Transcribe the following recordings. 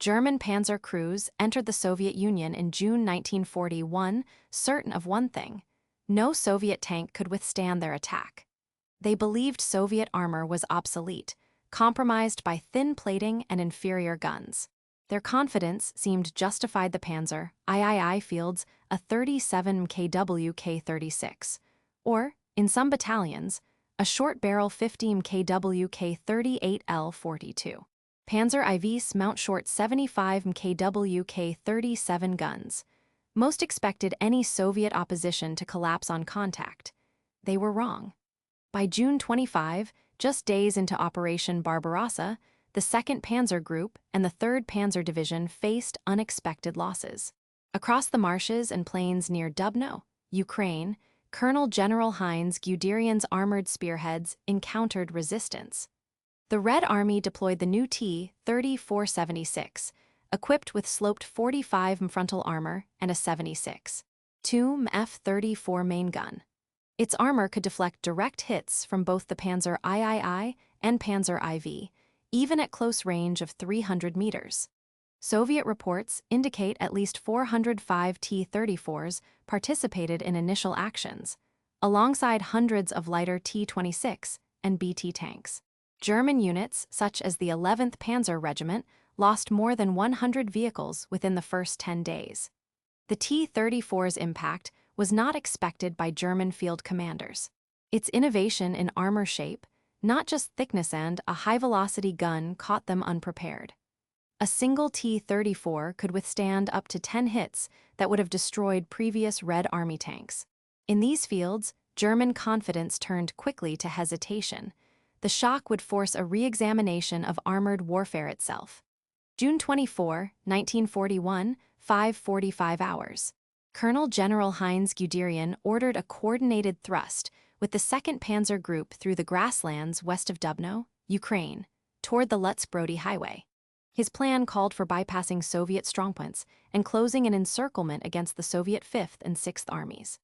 German Panzer crews entered the Soviet Union in June 1941, certain of one thing: no Soviet tank could withstand their attack. They believed Soviet armor was obsolete, compromised by thin plating and inferior guns. Their confidence seemed justified the Panzer III fields a 37 kW K-36, or, in some battalions, a short-barrel 15 kW K-38L-42. Panzer IVs mount short 75 kW K-37 guns. Most expected any Soviet opposition to collapse on contact. They were wrong. By June 25, just days into Operation Barbarossa, the 2nd Panzer Group and the 3rd Panzer Division faced unexpected losses. Across the marshes and plains near Dubno, Ukraine, Colonel General Heinz Guderian's armored spearheads encountered resistance. The Red Army deployed the new T-34 76, equipped with sloped 45 frontal armor and a 76 F-34 main gun. Its armor could deflect direct hits from both the Panzer III and Panzer IV, even at close range of 300 meters. Soviet reports indicate at least 405 T-34s participated in initial actions, alongside hundreds of lighter T-26 and BT tanks. German units, such as the 11th Panzer Regiment, lost more than 100 vehicles within the first 10 days. The T-34's impact was not expected by German field commanders. Its innovation in armor shape, not just thickness, and a high-velocity gun caught them unprepared. A single T-34 could withstand up to 10 hits that would have destroyed previous Red Army tanks. In these fields, German confidence turned quickly to hesitation. The shock would force a re-examination of armored warfare itself. June 24, 1941, 5:45 hours. Colonel General Heinz Guderian ordered a coordinated thrust with the 2nd Panzer Group through the grasslands west of Dubno, Ukraine, toward the Lutsk-Brody Highway. His plan called for bypassing Soviet strongpoints and closing an encirclement against the Soviet 5th and 6th Armies.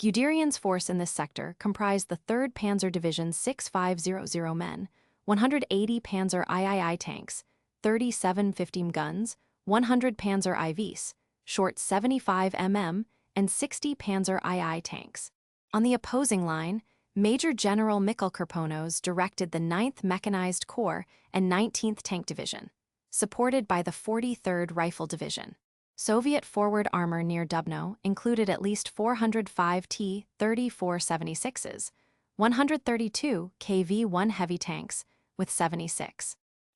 Guderian's force in this sector comprised the 3rd Panzer Division's 6500 men, 180 Panzer III tanks, 37 15 guns, 100 Panzer IVs, short 75 mm, and 60 Panzer II tanks. On the opposing line, Major General Mikhail Kirponos directed the 9th Mechanized Corps and 19th Tank Division, supported by the 43rd Rifle Division. Soviet forward armor near Dubno included at least 405 T-34 76s, 132 KV-1 heavy tanks with 76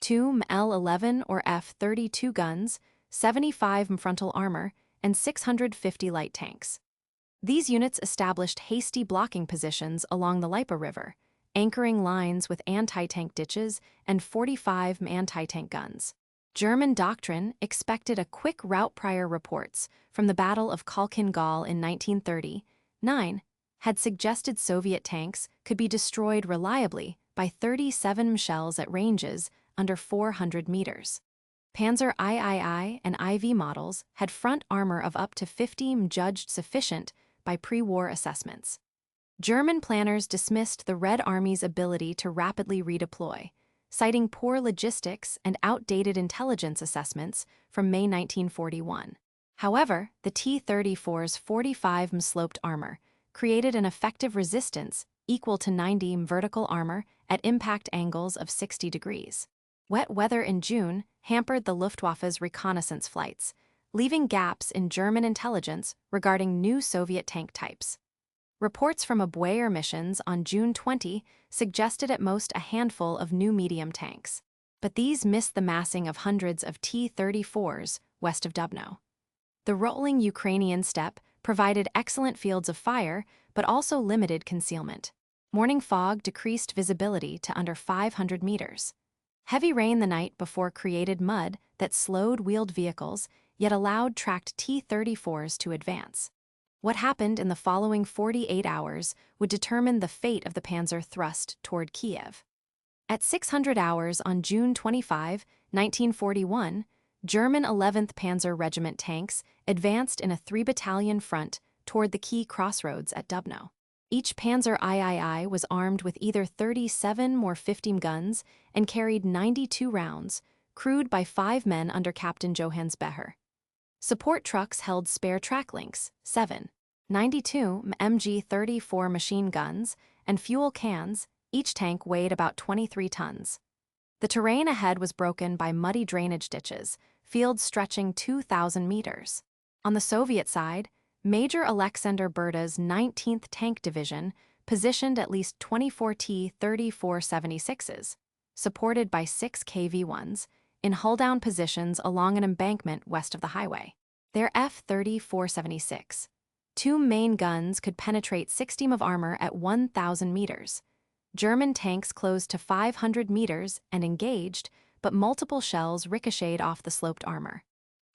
L-11 or F-32 guns, 75 frontal armor, and 650 light tanks. These units established hasty blocking positions along the Lipa River, anchoring lines with anti-tank ditches and 45 anti-tank guns. German doctrine expected a quick rout. Prior reports from the Battle of Khalkhin Gol in 1939 had suggested Soviet tanks could be destroyed reliably by 37 shells at ranges under 400 meters. Panzer III and IV models had front armor of up to 50 judged sufficient by pre-war assessments. German planners dismissed the Red Army's ability to rapidly redeploy, citing poor logistics and outdated intelligence assessments from May 1941. However, the T-34's 45 sloped armor created an effective resistance equal to 90 vertical armor at impact angles of 60 degrees. Wet weather in June hampered the Luftwaffe's reconnaissance flights, leaving gaps in German intelligence regarding new Soviet tank types. Reports from Abwehr missions on June 20 suggested at most a handful of new medium tanks, but these missed the massing of hundreds of T-34s west of Dubno. The rolling Ukrainian steppe provided excellent fields of fire, but also limited concealment. Morning fog decreased visibility to under 500 meters. Heavy rain the night before created mud that slowed wheeled vehicles, yet allowed tracked T-34s to advance. What happened in the following 48 hours would determine the fate of the Panzer thrust toward Kiev. At 600 hours on June 25, 1941, German 11th Panzer Regiment tanks advanced in a 3-battalion front toward the key crossroads at Dubno. Each Panzer III was armed with either 37 or 50 guns and carried 92 rounds, crewed by 5 men under Captain Johannes Becher. Support trucks held spare track links, 7, 92 MG-34 machine guns, and fuel cans. Each tank weighed about 23 tons. The terrain ahead was broken by muddy drainage ditches, fields stretching 2,000 meters. On the Soviet side, Major Alexander Berda's 19th Tank Division positioned at least 24 T-34 76s, supported by 6 KV-1s, in hull-down positions along an embankment west of the highway. Their F-34 76, 2 main guns could penetrate 6 of armor at 1,000 meters. German tanks closed to 500 meters and engaged, but multiple shells ricocheted off the sloped armor.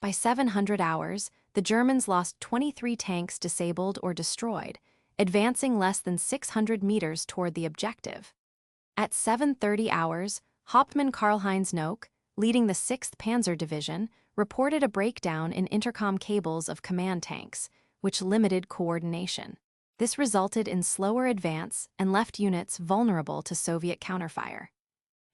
By 700 hours, the Germans lost 23 tanks disabled or destroyed, advancing less than 600 meters toward the objective. At 7:30 hours, Hauptmann Karl-Heinz Nock, leading the 6th Panzer Division, reported a breakdown in intercom cables of command tanks, which limited coordination. This resulted in slower advance and left units vulnerable to Soviet counterfire.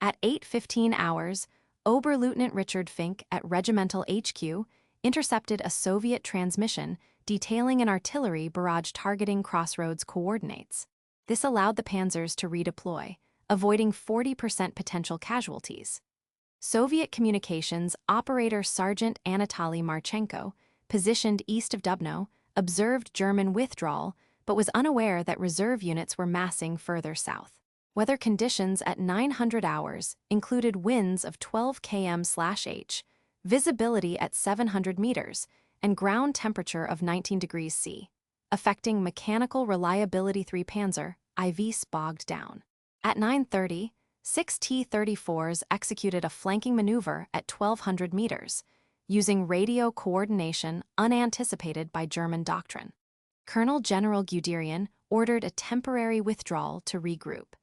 At 8:15 hours, Oberleutnant Richard Fink at Regimental HQ intercepted a Soviet transmission detailing an artillery barrage targeting crossroads coordinates. This allowed the Panzers to redeploy, avoiding 40% potential casualties. Soviet communications operator Sergeant Anatoly Marchenko, positioned east of Dubno, observed German withdrawal but was unaware that reserve units were massing further south. Weather conditions at 900 hours included winds of 12 km/h, visibility at 700 meters, and ground temperature of 19 degrees C, affecting mechanical reliability. 3 Panzer IVs bogged down. At 9:30, 6 T-34s executed a flanking maneuver at 1,200 meters, using radio coordination unanticipated by German doctrine. Colonel General Guderian ordered a temporary withdrawal to regroup,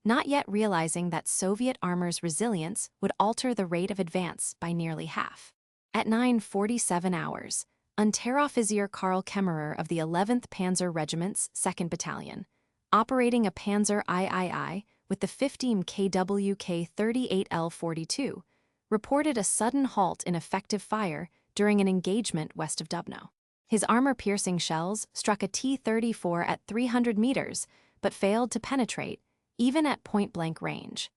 not yet realizing that Soviet armor's resilience would alter the rate of advance by nearly half. At 9:47 hours, Unteroffizier Karl Kemmerer of the 11th Panzer Regiment's 2nd Battalion, operating a Panzer III with the 15 kW K-38L-42, reported a sudden halt in effective fire during an engagement west of Dubno. His armor-piercing shells struck a T-34 at 300 meters, but failed to penetrate, even at point-blank range.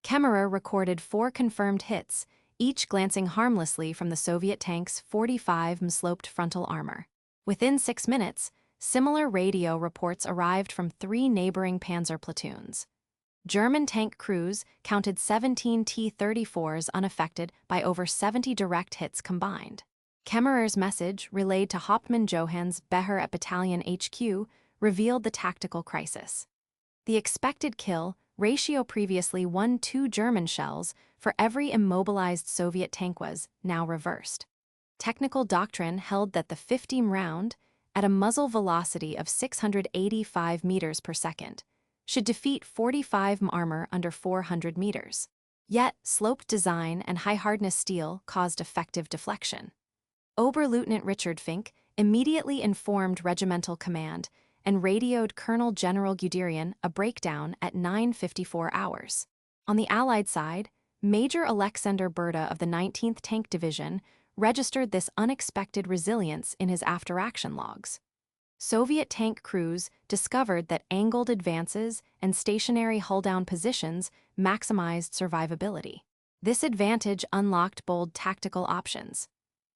Kemmerer recorded 4 confirmed hits, each glancing harmlessly from the Soviet tank's 45 mm sloped frontal armor. Within 6 minutes, similar radio reports arrived from 3 neighboring Panzer platoons. German tank crews counted 17 T-34s unaffected by over 70 direct hits combined. Kemmerer's message, relayed to Hauptmann Johannes Becher at Battalion HQ, revealed the tactical crisis. The expected kill ratio, previously 1-2 German shells for every immobilized Soviet tank, was now reversed. Technical doctrine held that the 50 round, at a muzzle velocity of 685 meters per second, should defeat 45 armor under 400 meters. Yet, sloped design and high-hardness steel caused effective deflection. Oberleutnant Richard Fink immediately informed regimental command and radioed Colonel General Guderian a breakdown at 9:54 hours. On the Allied side, Major Alexander Berda of the 19th Tank Division registered this unexpected resilience in his after-action logs. Soviet tank crews discovered that angled advances and stationary hull-down positions maximized survivability. This advantage unlocked bold tactical options.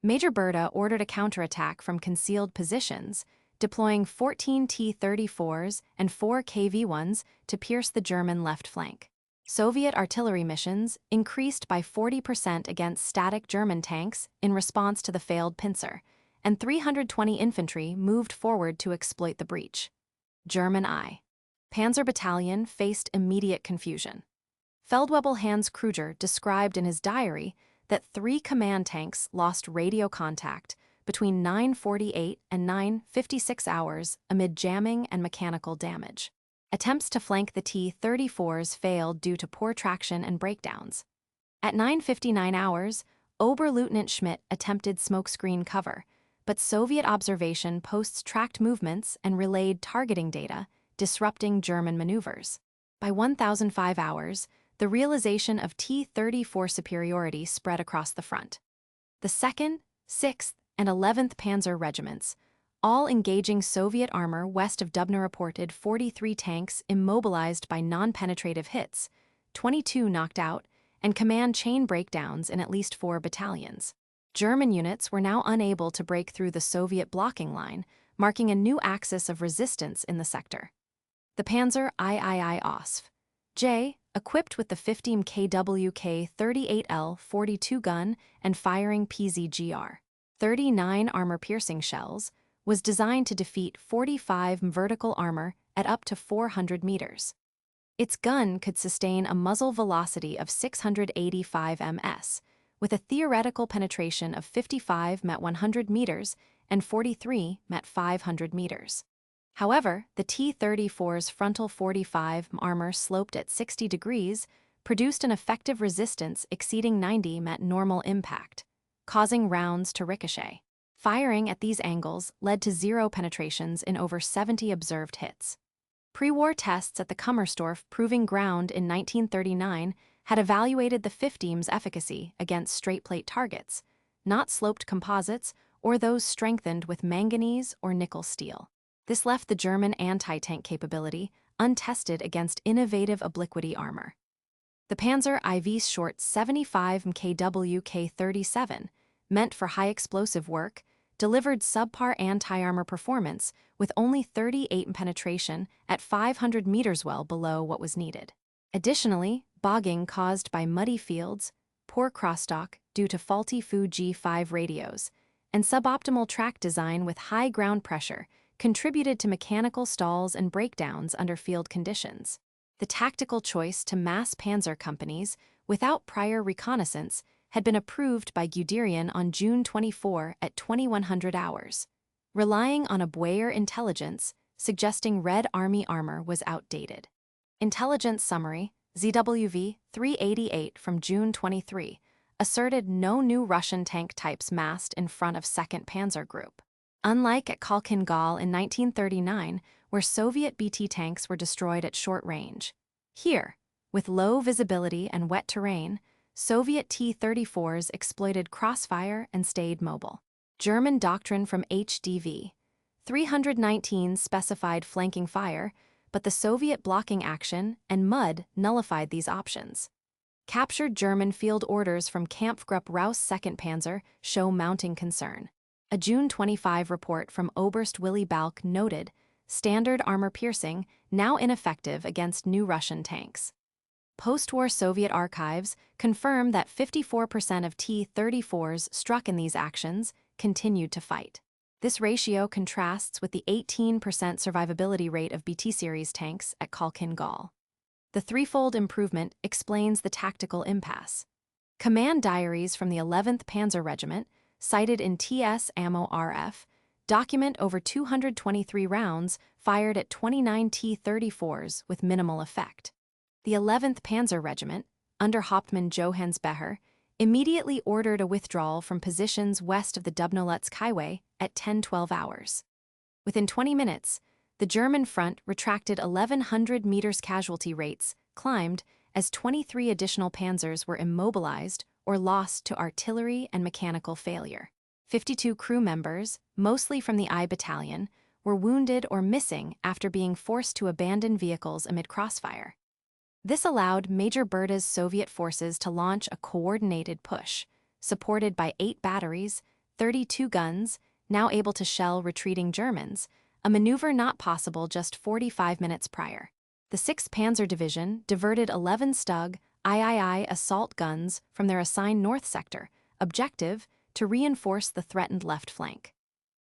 Major Berda ordered a counterattack from concealed positions, deploying 14 T-34s and 4 KV-1s to pierce the German left flank. Soviet artillery missions increased by 40% against static German tanks in response to the failed Panzer, and 320 infantry moved forward to exploit the breach. German I. Panzer Battalion faced immediate confusion. Feldwebel Hans Kruger described in his diary that 3 command tanks lost radio contact between 9:48 and 9:56 hours amid jamming and mechanical damage. Attempts to flank the T-34s failed due to poor traction and breakdowns. At 9:59 hours, Oberleutnant Schmidt attempted smokescreen cover, but Soviet observation posts tracked movements and relayed targeting data, disrupting German maneuvers. By 1005 hours, the realization of T-34 superiority spread across the front. The 2nd, 6th, and 11th Panzer regiments, all engaging Soviet armor west of Dubno, reported 43 tanks immobilized by non-penetrative hits, 22 knocked out, and command chain breakdowns in at least 4 battalions. German units were now unable to break through the Soviet blocking line, marking a new axis of resistance in the sector. The Panzer III OSV J, equipped with the 15 kW K-38L 42 gun and firing PZGR 39 armor-piercing shells, was designed to defeat 45 vertical armor at up to 400 meters. Its gun could sustain a muzzle velocity of 685 ms, with a theoretical penetration of 55 mat 100 meters and 43 mat 500 meters. However, the T-34's frontal 45 armor sloped at 60 degrees produced an effective resistance exceeding 90 mat normal impact, causing rounds to ricochet. Firing at these angles led to 0 penetrations in over 70 observed hits. Pre-war tests at the Kummersdorf Proving Ground in 1939 had evaluated the 15's efficacy against straight-plate targets, not sloped composites or those strengthened with manganese or nickel steel. This left the German anti-tank capability untested against innovative obliquity armor. The Panzer IV's short 75 kW K-37, meant for high-explosive work, delivered subpar anti-armor performance with only 38 penetration at 500 meters, well below what was needed. Additionally, bogging caused by muddy fields, poor crosstalk due to faulty Fu-G5 radios, and suboptimal track design with high ground pressure contributed to mechanical stalls and breakdowns under field conditions. The tactical choice to mass panzer companies without prior reconnaissance had been approved by Guderian on June 24 at 2100 hours, relying on a Boyer intelligence suggesting Red Army armor was outdated. Intelligence summary, ZWV 388 from June 23, asserted no new Russian tank types massed in front of 2nd Panzer Group. Unlike at Khalkhin Gol in 1939, where Soviet BT tanks were destroyed at short range, here, with low visibility and wet terrain, Soviet T-34s exploited crossfire and stayed mobile. German doctrine from HDV 319 specified flanking fire, but the Soviet blocking action and mud nullified these options. Captured German field orders from Kampfgruppe Raus 2nd Panzer show mounting concern. A June 25 report from Oberst Willy Balk noted, standard armor piercing now ineffective against new Russian tanks. Post-war Soviet archives confirm that 54% of T-34s struck in these actions continued to fight. This ratio contrasts with the 18% survivability rate of BT series tanks at Khalkhin Gol. The threefold improvement explains the tactical impasse. Command diaries from the 11th Panzer Regiment, cited in TS Ammo RF, document over 223 rounds fired at 29 T-34s with minimal effect. The 11th Panzer Regiment, under Hauptmann Johannes Becher, immediately ordered a withdrawal from positions west of the Dubno-Lutsk Highway at 10-12 hours. Within 20 minutes, the German front retracted 1,100 meters. Casualty rates climbed as 23 additional panzers were immobilized or lost to artillery and mechanical failure. 52 crew members, mostly from the I Battalion, were wounded or missing after being forced to abandon vehicles amid crossfire. This allowed Major Berta's Soviet forces to launch a coordinated push, supported by 8 batteries, 32 guns, now able to shell retreating Germans, a maneuver not possible just 45 minutes prior. The 6th Panzer Division diverted 11 Stug III assault guns from their assigned north sector, objective to reinforce the threatened left flank.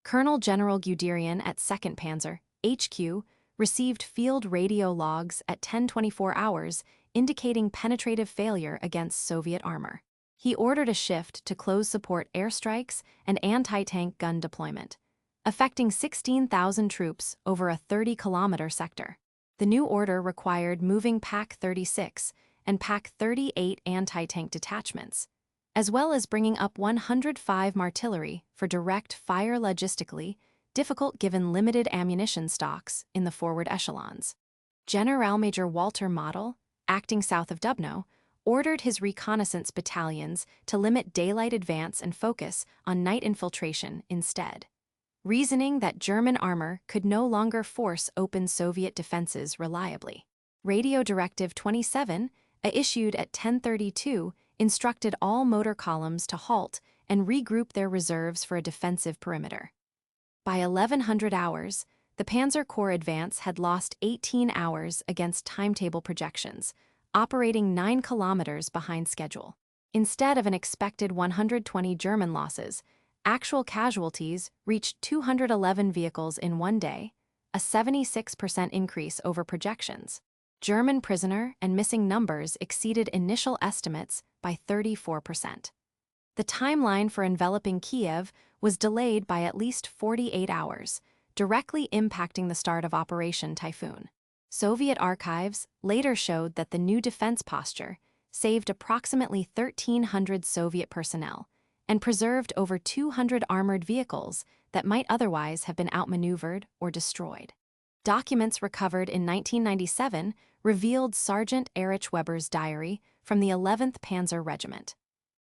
Colonel General Guderian at 2nd Panzer, HQ, received field radio logs at 10:24 hours indicating penetrative failure against Soviet armor. He ordered a shift to close support airstrikes and anti-tank gun deployment, affecting 16,000 troops over a 30-kilometer sector. The new order required moving Pak 36 and Pak 38 anti-tank detachments, as well as bringing up 105 artillery for direct fire, logistically difficult given limited ammunition stocks in the forward echelons. Generalmajor Walter Model, acting south of Dubno, ordered his reconnaissance battalions to limit daylight advance and focus on night infiltration instead, reasoning that German armor could no longer force open Soviet defenses reliably. Radio Directive 27, issued at 10:32, instructed all motor columns to halt and regroup their reserves for a defensive perimeter. By 1100 hours, the Panzer Corps advance had lost 18 hours against timetable projections, operating 9 kilometers behind schedule. Instead of an expected 120 German losses, actual casualties reached 211 vehicles in one day, a 76% increase over projections. German prisoner and missing numbers exceeded initial estimates by 34%. The timeline for enveloping Kiev was delayed by at least 48 hours, directly impacting the start of Operation Typhoon. Soviet archives later showed that the new defense posture saved approximately 1,300 Soviet personnel and preserved over 200 armored vehicles that might otherwise have been outmaneuvered or destroyed. Documents recovered in 1997 revealed Sergeant Erich Weber's diary from the 11th Panzer Regiment.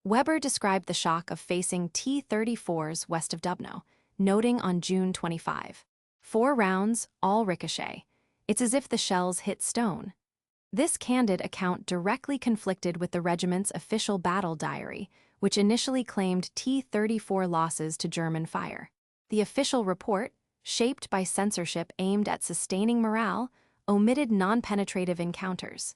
Weber described the shock of facing T-34s west of Dubno, noting on June 25, "4 rounds, all ricochet. It's as if the shells hit stone." This candid account directly conflicted with the regiment's official battle diary, which initially claimed T-34 losses to German fire. The official report, shaped by censorship aimed at sustaining morale, omitted non-penetrative encounters.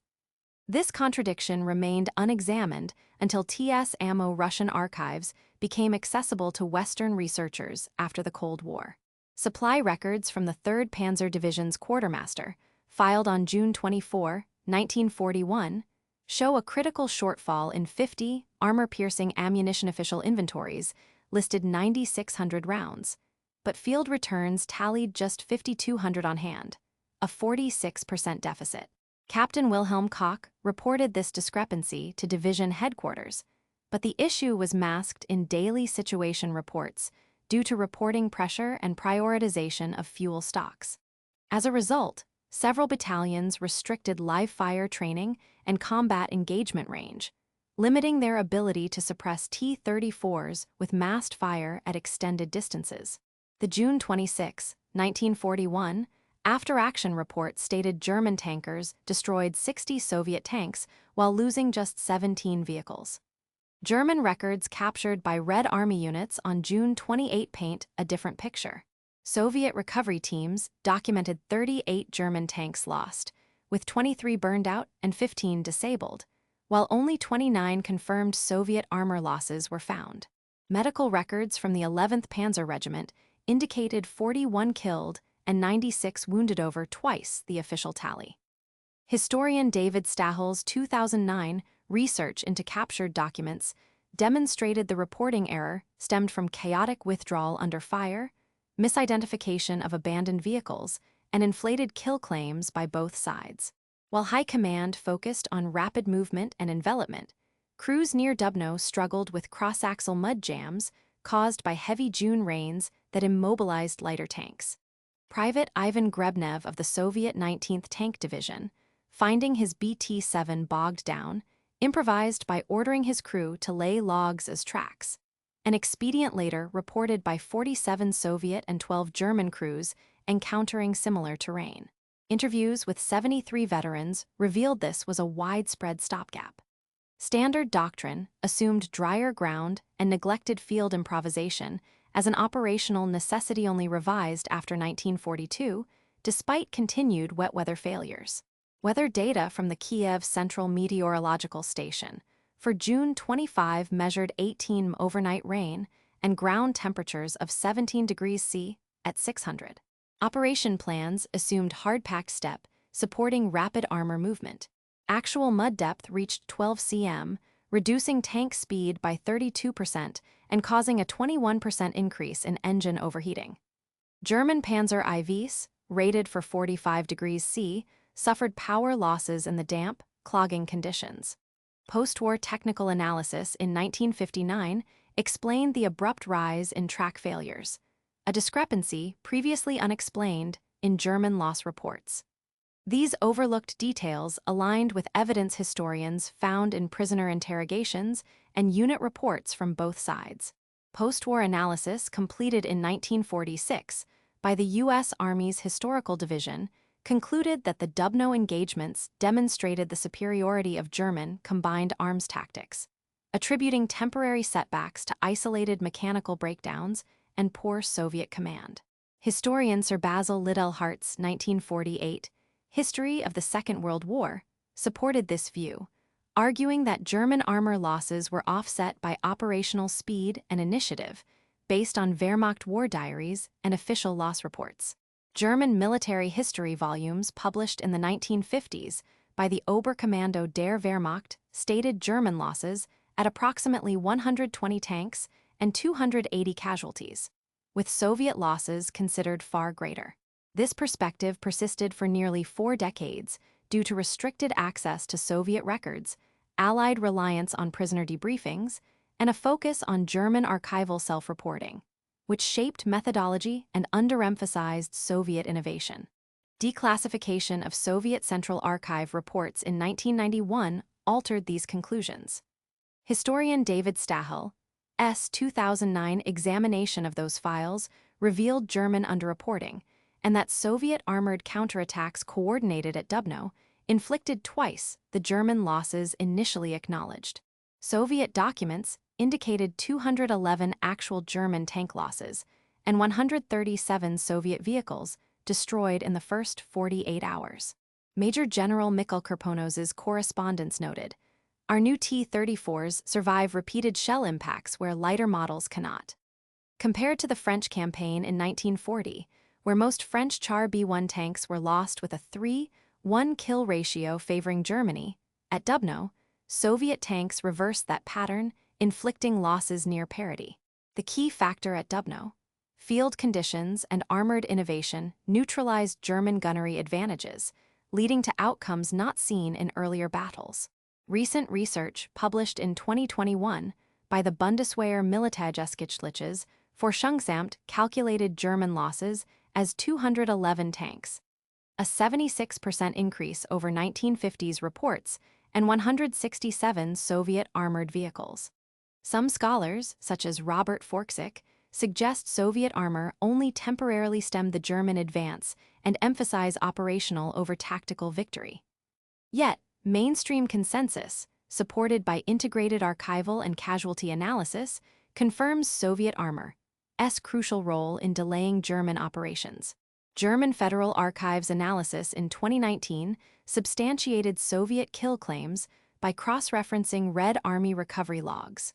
This contradiction remained unexamined until TS Ammo Russian archives became accessible to Western researchers after the Cold War. Supply records from the 3rd Panzer Division's quartermaster, filed on June 24, 1941, show a critical shortfall in 50 armor-piercing ammunition official inventories listed 9,600 rounds, but field returns tallied just 5,200 on hand, a 46% deficit. Captain Wilhelm Koch reported this discrepancy to division headquarters, but the issue was masked in daily situation reports due to reporting pressure and prioritization of fuel stocks. As a result, several battalions restricted live-fire training and combat engagement range, limiting their ability to suppress T-34s with massed fire at extended distances. The June 26, 1941, after-action report stated German tankers destroyed 60 Soviet tanks while losing just 17 vehicles. German records captured by Red Army units on June 28 paint a different picture. Soviet recovery teams documented 38 German tanks lost, with 23 burned out and 15 disabled, while only 29 confirmed Soviet armor losses were found. Medical records from the 11th Panzer Regiment indicated 41 killed and 96 wounded, over twice the official tally. Historian David Stahel's 2009 research into captured documents demonstrated the reporting error stemmed from chaotic withdrawal under fire, misidentification of abandoned vehicles, and inflated kill claims by both sides. While High Command focused on rapid movement and envelopment, crews near Dubno struggled with cross-axle mud jams caused by heavy June rains that immobilized lighter tanks. Private Ivan Grebnev of the Soviet 19th Tank Division, finding his BT-7 bogged down, improvised by ordering his crew to lay logs as tracks. An expedient later reported by 47 Soviet and 12 German crews encountering similar terrain. Interviews with 73 veterans revealed this was a widespread stopgap. Standard doctrine assumed drier ground and neglected field improvisation as an operational necessity, only revised after 1942, despite continued wet weather failures. Weather data from the Kiev Central Meteorological Station for June 25 measured 18 overnight rain and ground temperatures of 17 degrees C at 600. Operation plans assumed hard-packed steppe, supporting rapid armor movement. Actual mud depth reached 12 cm, reducing tank speed by 32% and causing a 21% increase in engine overheating. German Panzer IVs, rated for 45 degrees C, suffered power losses in the damp, clogging conditions. Post-war technical analysis in 1959 explained the abrupt rise in track failures, a discrepancy previously unexplained in German loss reports. These overlooked details aligned with evidence historians found in prisoner interrogations and unit reports from both sides. Post-war analysis completed in 1946 by the U.S. Army's Historical Division concluded that the Dubno engagements demonstrated the superiority of German combined arms tactics, attributing temporary setbacks to isolated mechanical breakdowns and poor Soviet command. Historian Sir Basil Liddell Hart's 1948 History of the Second World War supported this view, arguing that German armor losses were offset by operational speed and initiative based on Wehrmacht war diaries and official loss reports. German military history volumes published in the 1950s by the Oberkommando der Wehrmacht stated German losses at approximately 120 tanks and 280 casualties, with Soviet losses considered far greater. This perspective persisted for nearly 4 decades due to restricted access to Soviet records, Allied reliance on prisoner debriefings, and a focus on German archival self-reporting, which shaped methodology and underemphasized Soviet innovation. Declassification of Soviet Central Archive reports in 1991 altered these conclusions. Historian David Stahel's 2009 examination of those files revealed German underreporting, and that Soviet armored counterattacks coordinated at Dubno inflicted twice the German losses initially acknowledged. Soviet documents indicated 211 actual German tank losses and 137 Soviet vehicles destroyed in the first 48 hours. Major General Mikhail Kirponos's correspondence noted, "Our new T-34s survive repeated shell impacts where lighter models cannot." Compared to the French campaign in 1940, where most French Char B-1 tanks were lost with a 3:1 kill ratio favoring Germany, at Dubno, Soviet tanks reversed that pattern, inflicting losses near parity. The key factor at Dubno, field conditions and armored innovation, neutralized German gunnery advantages, leading to outcomes not seen in earlier battles. Recent research published in 2021 by the Bundeswehr Militärgeschichtliches Forschungsamt calculated German losses as 211 tanks, a 76% increase over 1950s reports, and 167 Soviet armored vehicles. Some scholars, such as Robert Forksick, suggest Soviet armor only temporarily stemmed the German advance and emphasize operational over tactical victory. Yet, mainstream consensus, supported by integrated archival and casualty analysis, confirms Soviet armor's crucial role in delaying German operations. German Federal Archives analysis in 2019 substantiated Soviet kill claims by cross-referencing Red Army recovery logs.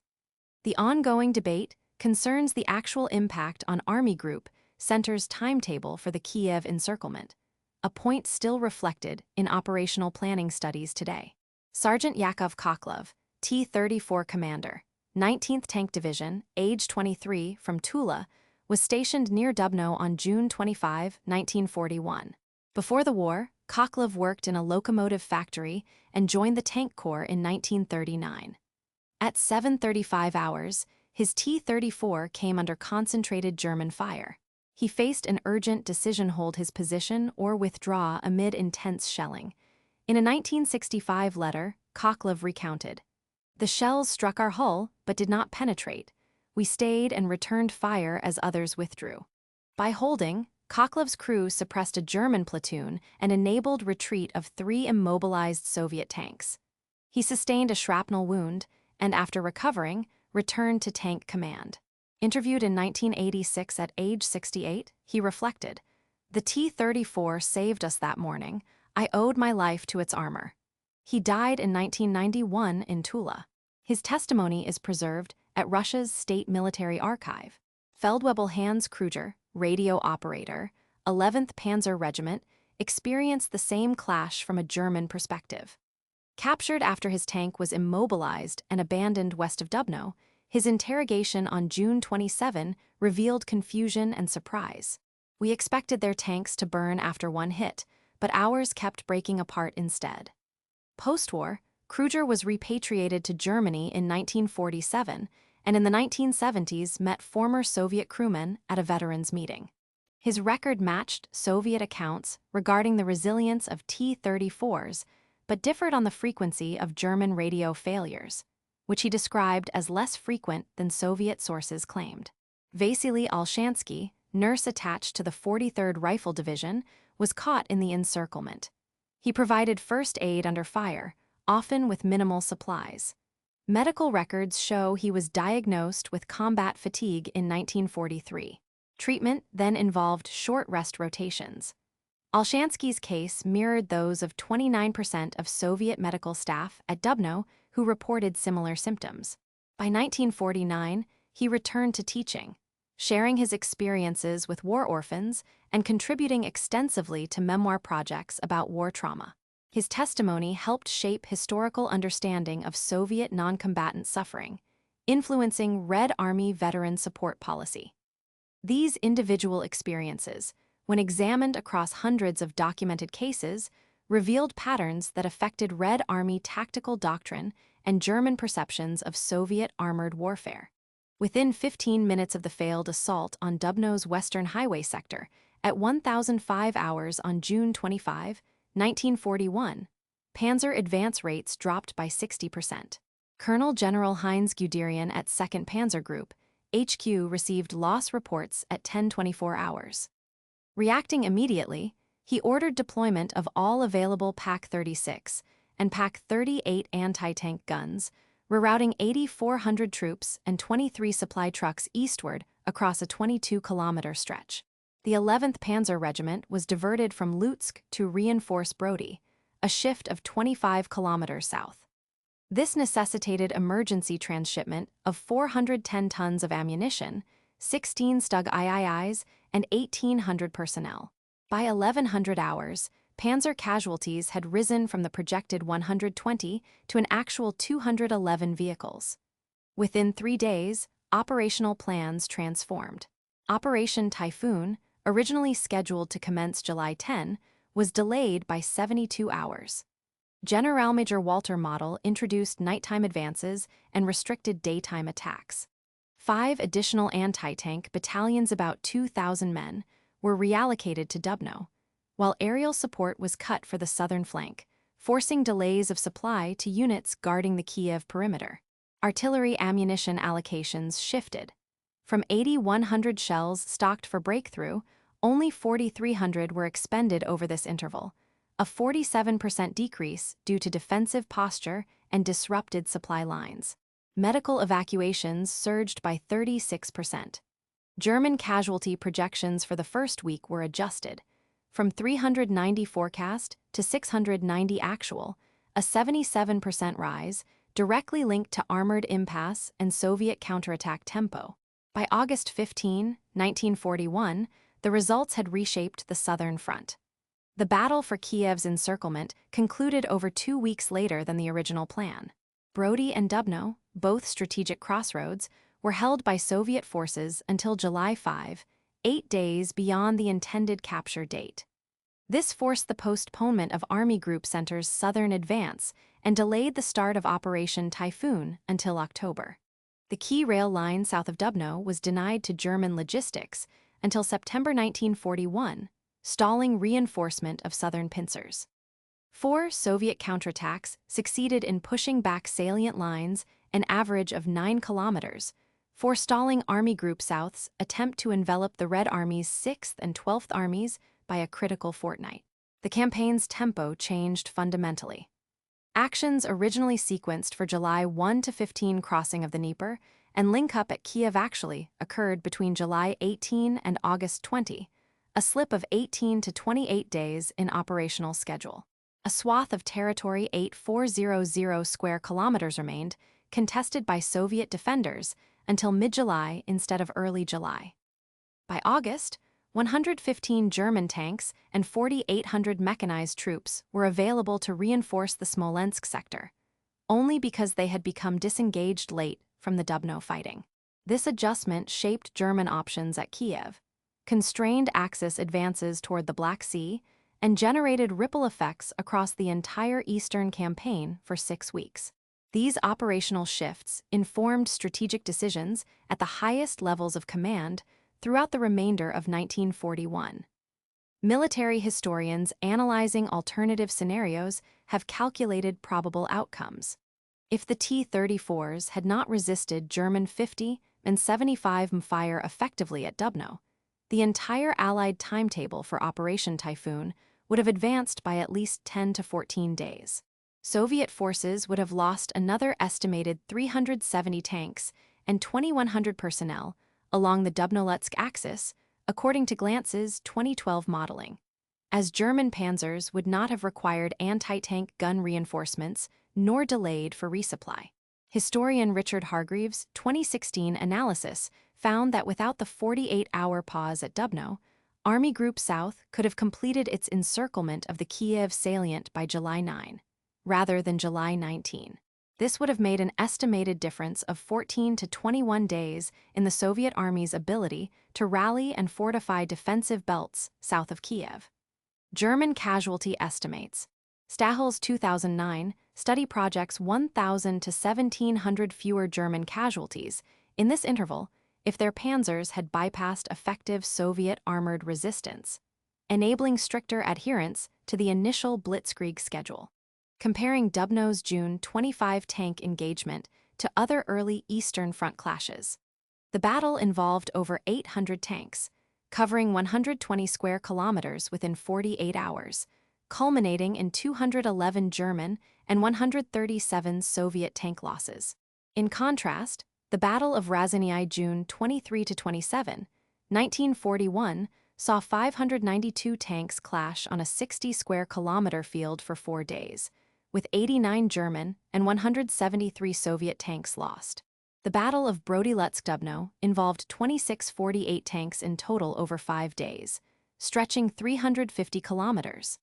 The ongoing debate concerns the actual impact on Army Group Center's timetable for the Kiev encirclement, a point still reflected in operational planning studies today. Sergeant Yakov Koklov, T-34 commander, 19th Tank Division, age 23, from Tula, was stationed near Dubno on June 25, 1941. Before the war, Koklov worked in a locomotive factory and joined the Tank Corps in 1939. At 7:35 hours, his T-34 came under concentrated German fire. He faced an urgent decision: hold his position or withdraw amid intense shelling. In a 1965 letter, Koklov recounted, "The shells struck our hull but did not penetrate. We stayed and returned fire as others withdrew." By holding, Koklov's crew suppressed a German platoon and enabled retreat of 3 immobilized Soviet tanks. He sustained a shrapnel wound and, after recovering, returned to tank command. Interviewed in 1986 at age 68, he reflected, "The T-34 saved us that morning. I owed my life to its armor." He died in 1991 in Tula. His testimony is preserved at Russia's State Military Archive. Feldwebel Hans Kruger, radio operator, 11th Panzer Regiment, experienced the same clash from a German perspective. Captured after his tank was immobilized and abandoned west of Dubno, his interrogation on June 27 revealed confusion and surprise. "We expected their tanks to burn after one hit, but ours kept breaking apart instead." Post-war, Kruger was repatriated to Germany in 1947 and in the 1970s met former Soviet crewmen at a veterans meeting. His record matched Soviet accounts regarding the resilience of T-34s, but differed on the frequency of German radio failures, which he described as less frequent than Soviet sources claimed. Vasily Olshansky, nurse attached to the 43rd Rifle Division, was caught in the encirclement. He provided first aid under fire, often with minimal supplies. Medical records show he was diagnosed with combat fatigue in 1943. Treatment then involved short rest rotations. Olshansky's case mirrored those of 29% of Soviet medical staff at Dubno who reported similar symptoms. By 1949, he returned to teaching, sharing his experiences with war orphans and contributing extensively to memoir projects about war trauma. His testimony helped shape historical understanding of Soviet non-combatant suffering, influencing Red Army veteran support policy. These individual experiences, when examined across hundreds of documented cases, revealed patterns that affected Red Army tactical doctrine and German perceptions of Soviet armored warfare. Within 15 minutes of the failed assault on Dubno's Western Highway sector, at 1005 hours on June 25, 1941, Panzer advance rates dropped by 60%. Colonel General Heinz Guderian at 2nd Panzer Group, HQ, received loss reports at 10:24 hours. Reacting immediately, he ordered deployment of all available Pak-36 and Pak-38 anti-tank guns, rerouting 8,400 troops and 23 supply trucks eastward across a 22-kilometer stretch. The 11th Panzer Regiment was diverted from Lutsk to reinforce Brody, a shift of 25 kilometers south. This necessitated emergency transshipment of 410 tons of ammunition, 16 Stug IIIs, and 1,800 personnel. By 1100 hours, Panzer casualties had risen from the projected 120 to an actual 211 vehicles. Within 3 days, operational plans transformed. Operation Typhoon, originally scheduled to commence July 10, was delayed by 72 hours. Generalmajor Walter Model introduced nighttime advances and restricted daytime attacks. 5 additional anti-tank battalions, about 2,000 men, were reallocated to Dubno, while aerial support was cut for the southern flank, forcing delays of supply to units guarding the Kiev perimeter. Artillery ammunition allocations shifted. From 8,100 shells stocked for breakthrough, only 4,300 were expended over this interval, a 47% decrease due to defensive posture and disrupted supply lines. Medical evacuations surged by 36%. German casualty projections for the first week were adjusted, from 390 forecast to 690 actual, a 77% rise, directly linked to armored impasse and Soviet counterattack tempo. By August 15, 1941, the results had reshaped the southern front. The battle for Kiev's encirclement concluded over 2 weeks later than the original plan. Brody and Dubno, both strategic crossroads, were held by Soviet forces until July 5, 8 days beyond the intended capture date. This forced the postponement of Army Group Center's southern advance and delayed the start of Operation Typhoon until October. The key rail line south of Dubno was denied to German logistics until September 1941, stalling reinforcement of southern pincers. 4 Soviet counterattacks succeeded in pushing back salient lines an average of 9 kilometers, forestalling Army Group South's attempt to envelop the Red Army's 6th and 12th Armies by a critical fortnight. The campaign's tempo changed fundamentally. Actions originally sequenced for July 1 to 15 crossing of the Dnieper and link-up at Kiev actually occurred between July 18 and August 20, a slip of 18 to 28 days in operational schedule. A swath of territory 8,400 square kilometers remained, contested by Soviet defenders, until mid-July instead of early July. By August, 115 German tanks and 4,800 mechanized troops were available to reinforce the Smolensk sector, only because they had become disengaged late from the Dubno fighting. This adjustment shaped German options at Kiev, constrained Axis advances toward the Black Sea, and generated ripple effects across the entire Eastern campaign for 6 weeks. These operational shifts informed strategic decisions at the highest levels of command throughout the remainder of 1941. Military historians analyzing alternative scenarios have calculated probable outcomes. If the T-34s had not resisted German 50 and 75 fire effectively at Dubno, the entire Allied timetable for Operation Typhoon would have advanced by at least 10 to 14 days. Soviet forces would have lost another estimated 370 tanks and 2,100 personnel along the Dubno-Lutsk axis, according to Glantz's 2012 modeling. As German Panzers would not have required anti-tank gun reinforcements nor delayed for resupply. Historian Richard Hargreaves' 2016 analysis found that without the 48-hour pause at Dubno, Army Group South could have completed its encirclement of the Kiev salient by July 9, rather than July 19. This would have made an estimated difference of 14 to 21 days in the Soviet Army's ability to rally and fortify defensive belts south of Kiev. German casualty estimates. Stahel's 2009 study projects 1,000 to 1,700 fewer German casualties in this interval if their panzers had bypassed effective Soviet armored resistance, enabling stricter adherence to the initial blitzkrieg schedule. Comparing Dubno's June 25 tank engagement to other early Eastern Front clashes. The battle involved over 800 tanks, covering 120 square kilometers within 48 hours, culminating in 211 German and 137 Soviet tank losses. In contrast, the Battle of Razini June 23–27, 1941, saw 592 tanks clash on a 60 square kilometer field for 4 days, with 89 German and 173 Soviet tanks lost. The Battle of Brody-Lutsk-Dubno involved 2648 tanks in total over 5 days, stretching 350 kilometers.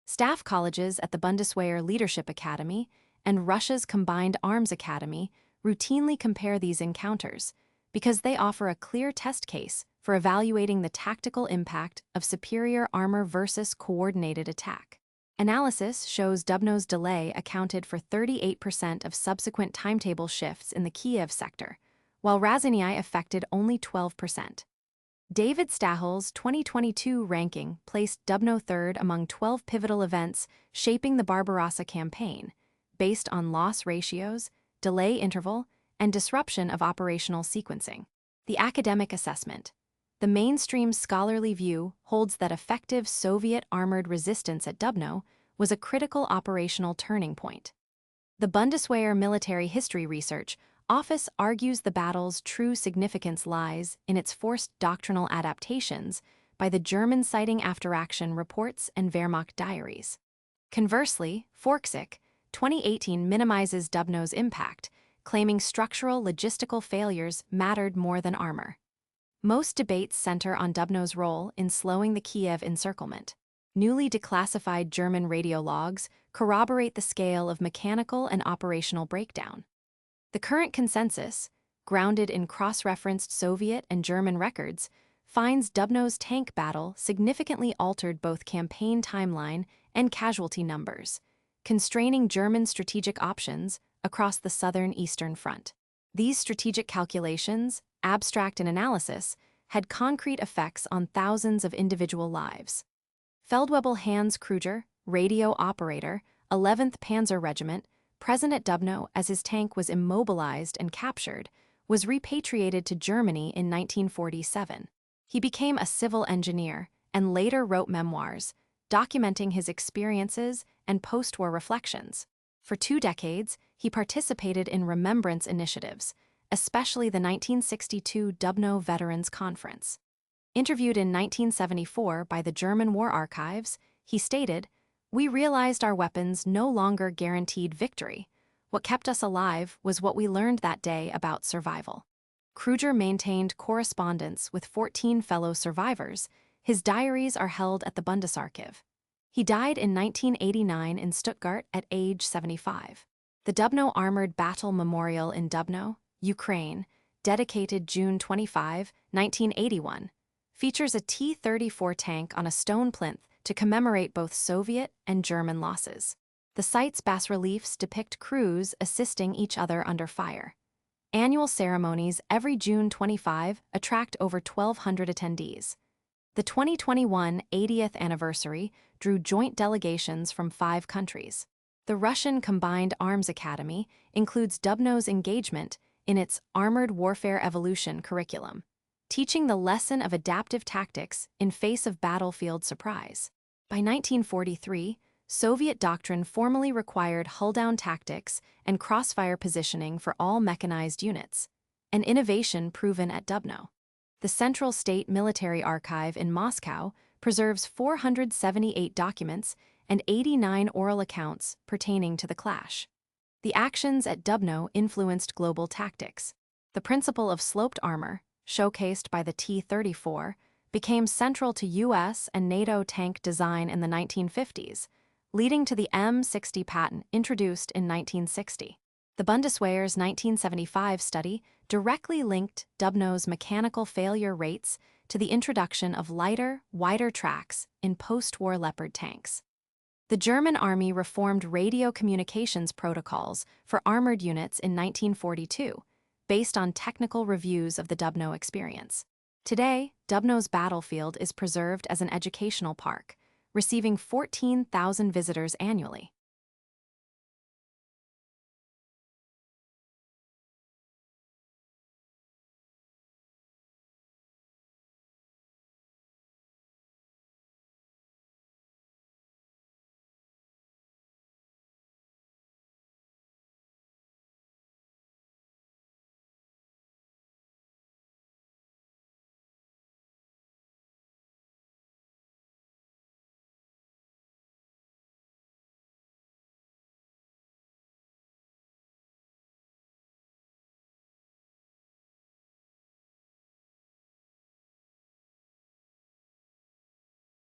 Staff colleges at the Bundeswehr Leadership Academy and Russia's Combined Arms Academy routinely compare these encounters because they offer a clear test case for evaluating the tactical impact of superior armor versus coordinated attack. Analysis shows Dubno's delay accounted for 38% of subsequent timetable shifts in the Kiev sector, while Razini affected only 12%. David Stahel's 2022 ranking placed Dubno third among 12 pivotal events shaping the Barbarossa campaign, based on loss ratios, delay interval, and disruption of operational sequencing. The academic assessment. The mainstream scholarly view holds that effective Soviet armored resistance at Dubno was a critical operational turning point. The Bundeswehr Military History Research Office argues the battle's true significance lies in its forced doctrinal adaptations by the German sighting after action reports and Wehrmacht diaries. Conversely, Forksick, 2018 minimizes Dubno's impact, claiming structural logistical failures mattered more than armor. Most debates center on Dubno's role in slowing the Kiev encirclement. Newly declassified German radio logs corroborate the scale of mechanical and operational breakdown. The current consensus, grounded in cross-referenced Soviet and German records, finds Dubno's tank battle significantly altered both campaign timeline and casualty numbers, constraining German strategic options across the southern-eastern front. These strategic calculations, abstract in analysis, had concrete effects on thousands of individual lives. Feldwebel Hans Kruger, radio operator, 11th Panzer Regiment, present at Dubno as his tank was immobilized and captured, was repatriated to Germany in 1947. He became a civil engineer and later wrote memoirs, documenting his experiences and post-war reflections. For 2 decades, he participated in remembrance initiatives, especially the 1962 Dubno Veterans Conference. Interviewed in 1974 by the German War Archives, he stated, "We realized our weapons no longer guaranteed victory. What kept us alive was what we learned that day about survival." Kruger maintained correspondence with 14 fellow survivors. His diaries are held at the Bundesarchiv. He died in 1989 in Stuttgart at age 75. The Dubno Armored Battle Memorial in Dubno, Ukraine, dedicated June 25, 1981, features a T-34 tank on a stone plinth to commemorate both Soviet and German losses. The site's bas-reliefs depict crews assisting each other under fire. Annual ceremonies every June 25 attract over 1,200 attendees. The 2021 80th anniversary drew joint delegations from 5 countries. The Russian Combined Arms Academy includes Dubno's engagement in its Armored Warfare Evolution curriculum, teaching the lesson of adaptive tactics in face of battlefield surprise. By 1943, Soviet doctrine formally required hull-down tactics and crossfire positioning for all mechanized units, an innovation proven at Dubno. The Central State Military Archive in Moscow preserves 478 documents and 89 oral accounts pertaining to the clash. The actions at Dubno influenced global tactics. The principle of sloped armor, showcased by the T-34, became central to U.S. and NATO tank design in the 1950s, leading to the M60 patent introduced in 1960. The Bundeswehr's 1975 study directly linked Dubno's mechanical failure rates to the introduction of lighter, wider tracks in post-war Leopard tanks. The German Army reformed radio communications protocols for armored units in 1942, based on technical reviews of the Dubno experience. Today, Dubno's battlefield is preserved as an educational park, receiving 14,000 visitors annually.